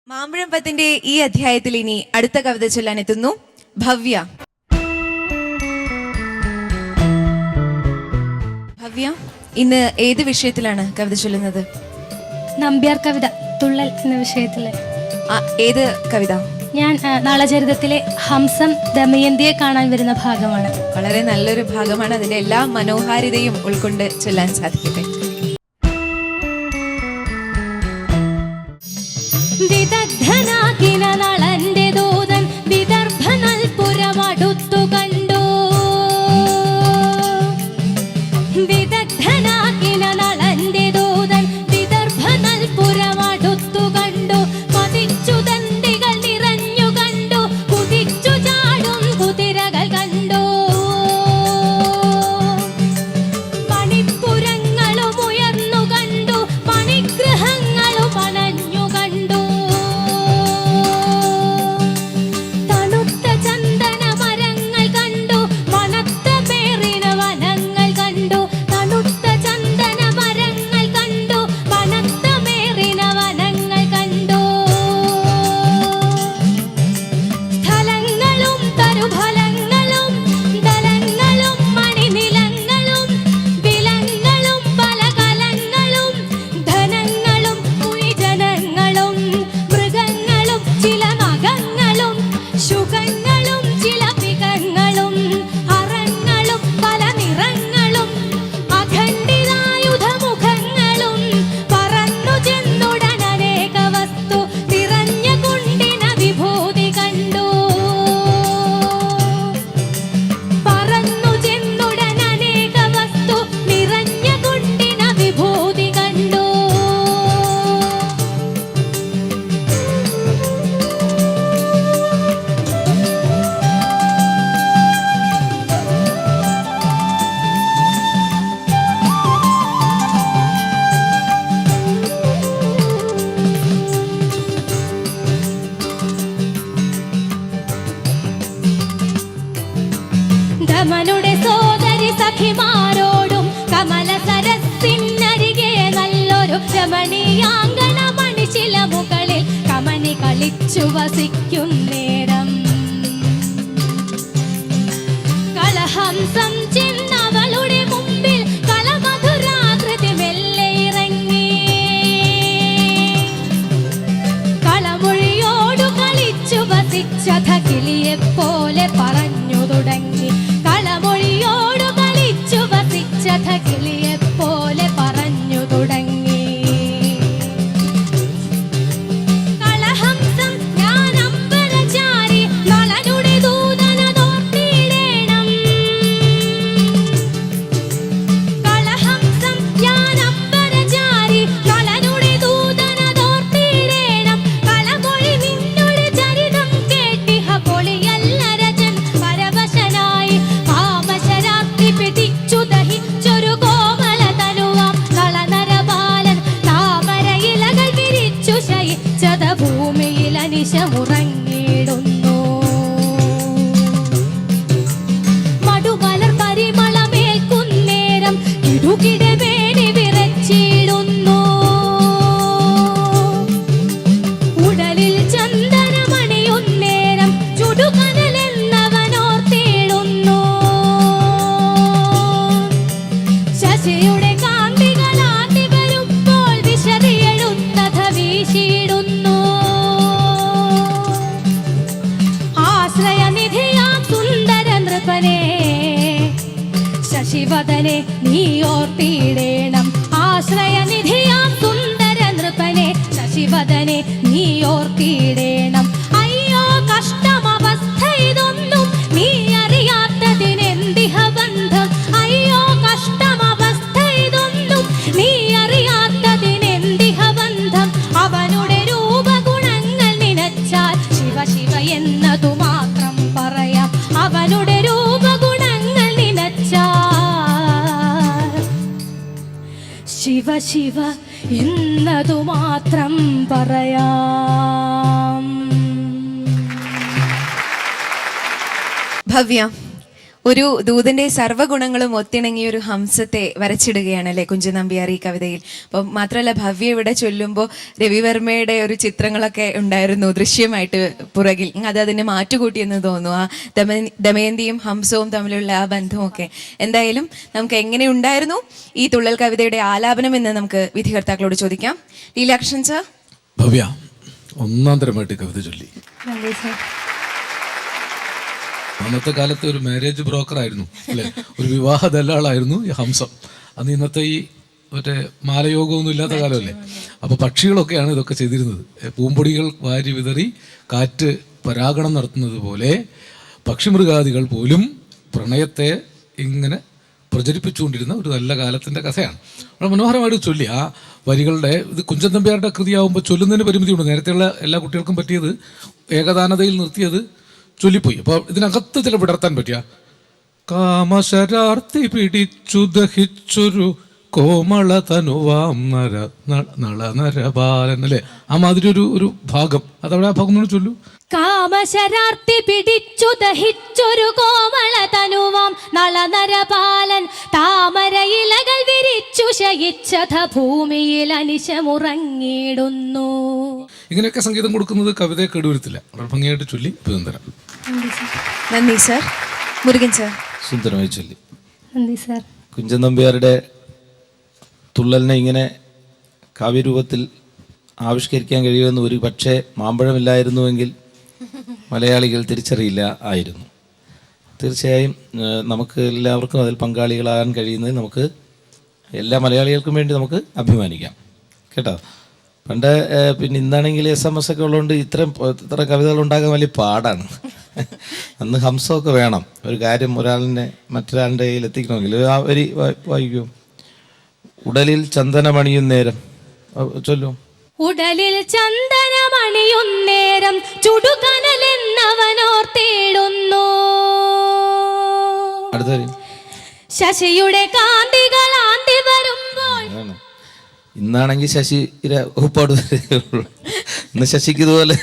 മാമ്പഴം പത്തിന്റെ ഈ അധ്യായത്തിൽ ഇനി അടുത്ത കവിത ചൊല്ലാൻ എത്തുന്നു ഭവ്യ. ഭവ്യ, ഇന്ന് ഏത് വിഷയത്തിലാണ് കവിത ചൊല്ലുന്നത്? നമ്പ്യാർ കവിത തുള്ളൽ എന്ന വിഷയത്തില്. ഏത് കവിത? ഞാൻ നളചരിതത്തിലെ ഹംസം ദമയന്തിയെ കാണാൻ വരുന്ന ഭാഗമാണ്. വളരെ നല്ലൊരു ഭാഗമാണ്. അതിന്റെ എല്ലാ മനോഹാരിതയും ഉൾക്കൊണ്ട് ചൊല്ലാൻ സാധിക്കട്ടെ. വിദഗ്ധനാകിന നളന്റെ ദൂതൻ വിദർഭ നൽപുരമടുത്തു കണ്ടു. വിദഗ്ധനാകിന നളന്റെ ദൂതൻ വിദർഭ നൽപുരമടുത്തു കണ്ടു. പതിച്ചു ദണ്ഡികൾ നിറഞ്ഞു കണ്ടു, കുതിച്ചു ചാടും കുതിരകൾ കണ്ടു. മണിപ്പുരങ്ങളും ഉയർന്നു കണ്ടു, മണിഗ്രഹങ്ങളും അണഞ്ഞു കണ്ടു. ധമനുടെ സോദരി സഖിമാരോടും കമല സരസിനരികെ നല്ലൊരു രമണീയാങ്കണ മണിശില മുകളിൽ കമനി കളിച്ചു വസിക്കുന്നേരം കളഹംസം ചെന്നവളുടെ മുമ്പിൽ കളമധുരാകൃതി മെല്ലെ ഇറങ്ങി. കളമൊഴിയോടു കളിച്ചു വസിച്ചത കിളിയെപ്പോലെ പറഞ്ഞു തുടങ്ങി. കളമൊഴിയോടു കളിച്ചു വസിച്ചത കിളിയെപ്പോലെ പറഞ്ഞു തുടങ്ങി. കളഹംസം ഞാൻ അമ്പലചാരി നളനുടെ ദൂതനതോർത്തിടേണം. കളഹംസം ഞാൻ അമ്പലചാരി നളനുടെ ദൂതനതോർത്തിടേണം. കളമൊഴി നിന്നൊരു ചരിതം കേട്ടിഹ പൊളിയല്ല രജൻ പരവശനായി കാമശരാഗ്നി പിടിച്ചു ദഹിച്ചൊരു കോമല തനുവാം നളനരബാലൻ താമരയിലകൾ വിരിച്ചു ശയിച്ചത ഭൂമിയിൽ അനിശമുറങ്ങിടുന്നു. മടുമലർ പരിമളമേൽക്കുന്നേരം കിടുകിടെ വേണി വിറച്ചിടുന്നു. ഉടലിൽ ചന്ദനമണിയുന്നേരം ചുടുകനലെന്നവനോർത്തിടുന്നു. ശശിയുടെ കാന്തികളാണ്ടി വരുമ്പോൾ വിശറിയെഴുത്തഥ വീശിടുന്നു. ആശ്രയനിധിയാം സുന്ദര നൃപനെ ശശിവദനെ നീ ഓർത്തിടേണം. ആശ്രയനിധിയാം സുന്ദര നൃപനെ ശശിവദനെ നീ ഓർത്തിടേണം. അയ്യോ കഷ്ടമവസ്ഥ ഇതൊന്നും നീ അറിയാത്തതിനെന്തിഹ ബന്ധം. അയ്യോ കഷ്ടമവസ്ഥ ഇതൊന്നും നീ അറിയാത്തതിനെന്തിഹ ബന്ധം. അവനുടെ രൂപഗുണങ്ങൾ നിനച്ചാൽ ശിവ ശിവ എന്നതു മാത്രം പറയാം. അവനുടെ രൂപഗുണങ്ങൾ നിനച്ചാൽ ശിവ ശിവ എന്നതു മാത്രം പറയാം. ഭവ്യ, ഒരു ദൂതന്റെ സർവ്വഗുണങ്ങളും ഒത്തിണങ്ങിയ ഒരു ഹംസത്തെ വരച്ചിടുകയാണ് അല്ലെ കുഞ്ചൻ നമ്പ്യാർ ഈ കവിതയിൽ. അപ്പം മാത്രമല്ല ഭവ്യ ഇവിടെ ചൊല്ലുമ്പോൾ രവിവർമ്മയുടെ ഒരു ചിത്രങ്ങളൊക്കെ ഉണ്ടായിരുന്നു ദൃശ്യമായിട്ട് പുറകിൽ. അത് അതിനെ മാറ്റുകൂട്ടിയെന്ന് തോന്നുന്നു, ആ ദമയന്തിയും ഹംസവും തമ്മിലുള്ള ആ ബന്ധമൊക്കെ. എന്തായാലും നമുക്ക് എങ്ങനെ ഉണ്ടായിരുന്നു ഈ തുള്ളൽ കവിതയുടെ ആലാപനം എന്ന് നമുക്ക് വിധികർത്താക്കളോട് ചോദിക്കാം. ലീലാകൃഷ്ണൻ സർ. ഭവ്യ ഒന്നാം തരമായിട്ട് കവിത ചൊല്ലി. നന്ദി സർ. അന്നത്തെ കാലത്ത് ഒരു മാരേജ് ബ്രോക്കർ ആയിരുന്നു അല്ലെ, ഒരു വിവാഹ ദല്ലാളായിരുന്നു ഈ ഹംസം. അന്ന് ഇന്നത്തെ ഈ മറ്റേ മാലയോഗമൊന്നും ഇല്ലാത്ത കാലമല്ലേ. അപ്പൊ പക്ഷികളൊക്കെയാണ് ഇതൊക്കെ ചെയ്തിരുന്നത്. പൂമ്പൊടികൾ വാരി വിതറി കാറ്റ് പരാഗണം നടത്തുന്നത് പോലെ പക്ഷിമൃഗാദികൾ പോലും പ്രണയത്തെ ഇങ്ങനെ പ്രചരിപ്പിച്ചുകൊണ്ടിരുന്ന ഒരു നല്ല കാലത്തിന്റെ കഥയാണ്. വളരെ മനോഹരമായിട്ട് ചൊല്ലി. ആ വരികളുടെ ഇത് കുഞ്ചൻ നമ്പ്യാരുടെ കൃതിയാവുമ്പോൾ ചൊല്ലുന്നതിന് പരിമിതിയുണ്ട്. നേരത്തെയുള്ള എല്ലാ കുട്ടികൾക്കും പറ്റിയത് ഏകദാനതയിൽ നിർത്തിയത് ചൊല്ലിപ്പോയി. അപ്പോൾ ഇതിനകത്ത് ചില വിടർത്താൻ പറ്റിയ കാമശരാർത്തി പിടിച്ചു ദഹിച്ചൊരു കോമള തനുവാം നരബാലൻ അല്ലേ, ആ മാതിരി ഒരു ഭാഗം. അതവിടെ ആ ഭാഗം ഒന്ന് ചൊല്ലു. കാമശരാർത്തി പിടിച്ചു ദഹിച്ചൊരു കോമള തനുവാം നളനരപാലൻ താമര ഇലകൾ വിരിച്ചു ശയിച്ചത ഭൂമിയിൽ അനിശമുറങ്ങിടുന്നു. ഇങ്ങനെയൊക്കെ സംഗീതം കൊടുക്കുന്നത് കവിതയെ കേടുവരുത്തില്ല. വളരെ ഭംഗിയായിട്ട് ചൊല്ലി അഭിനന്ദനം. നന്ദി സർ. മുരുകൻ സർ. സുന്ദരമായി ചൊല്ലി. നന്ദി സർ. കുഞ്ചൻ നമ്പ്യാരുടെ തുള്ളലിനെ ഇങ്ങനെ കാവ്യരൂപത്തിൽ ആവിഷ്കരിക്കാൻ കഴിയുമെന്ന് ഒരു പക്ഷേ മാമ്പഴമില്ലായിരുന്നുവെങ്കിൽ മലയാളികൾ തിരിച്ചറിയില്ല ആയിരുന്നു. തീർച്ചയായും നമുക്ക് എല്ലാവർക്കും അതിൽ പങ്കാളികളാകാൻ കഴിയുന്നതിൽ നമുക്ക് എല്ലാ മലയാളികൾക്കും വേണ്ടി നമുക്ക് അഭിമാനിക്കാം കേട്ടോ. പണ്ട് പിന്നെ ഇന്നാണെങ്കിൽ SMS ഒക്കെ ഉള്ളതുകൊണ്ട് ഇത്ര കവിതകൾ ഉണ്ടാകാൻ വലിയ പാടാണ്. അന്ന് ഹംസമൊക്കെ വേണം. ഒരു കാര്യം ഒരാളിനെ മറ്റൊരാളുടെ കയ്യിൽ എത്തിക്കണമെങ്കിൽ ആ വരി വായിക്കൂ. ഉടലിൽ ചന്ദനമണിയും നേരം ചൊല്ലു. ഉടലിൽ ചന്ദനമണിയുന്നേരം ചുടുകനലെന്നവനോർത്തിടുന്നു. അടുത്ത വരി. ശശിയുടെ കാന്തികൾ ആന്തി വരുമ്പോൾ. ഇന്നാണെങ്കിൽ ശശിയുടെ ഉപ്പാട് ഇന്ന് ശശിക്ക് ഇതുപോലെ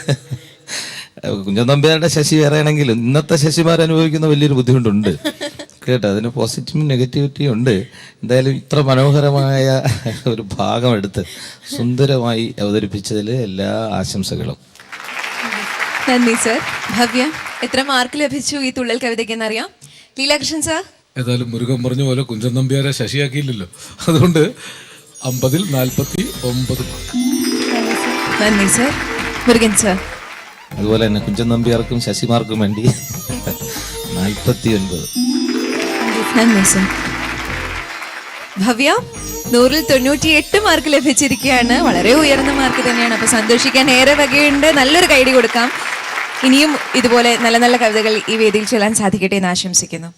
കുഞ്ചൻ നമ്പ്യാരുടെ ശശി വേറെ ആണെങ്കിലും ഇന്നത്തെ ശശിമാർ അനുഭവിക്കുന്ന വലിയൊരു ബുദ്ധിമുട്ടുണ്ട് കേട്ടോ. അതിന് പോസിറ്റീവും നെഗറ്റിവിറ്റിയും ഉണ്ട്. എന്തായാലും ഇത്ര മനോഹരമായ ഒരു ഭാഗം എടുത്ത് സുന്ദരമായി അവതരിപ്പിച്ചതിൽ എല്ലാ ആശംസകളും. നന്ദി സർ. ഭവ്യ, എത്ര മാർക്ക് ലഭിച്ചു ഈ തുള്ളൽ കവിതയ്ക്ക് എന്നറിയാം? ലീലാകൃഷ്ണൻ സർ. ഏതായാലും മുരുകൻ പറഞ്ഞ പോലെ കുഞ്ചൻ നമ്പ്യാരെ ശശിയാക്കിയില്ലല്ലോ, അതുകൊണ്ട് 50-ൽ 49 മാർക്ക്. നന്ദി സർ. മുരുകൻ സർ. അതുപോലെ തന്നെ കുഞ്ചൻ നമ്പ്യാർക്കും ശശിമാർക്കും വേണ്ടി 49. നന്ദി സർ. ഭവ്യ, 100-ൽ 98 മാർക്ക് ലഭിച്ചിരിക്കുകയാണ്. വളരെ ഉയർന്ന മാർക്ക് തന്നെയാണ്. അപ്പൊ സന്തോഷിക്കാൻ ഏറെ വകയുണ്ട്. നല്ലൊരു കൈഡി കൊടുക്കാം. ഇനിയും ഇതുപോലെ നല്ല നല്ല കവിതകൾ ഈ വേദിയിൽ ചൊല്ലാൻ സാധിക്കട്ടെ എന്ന് ആശംസിക്കുന്നു.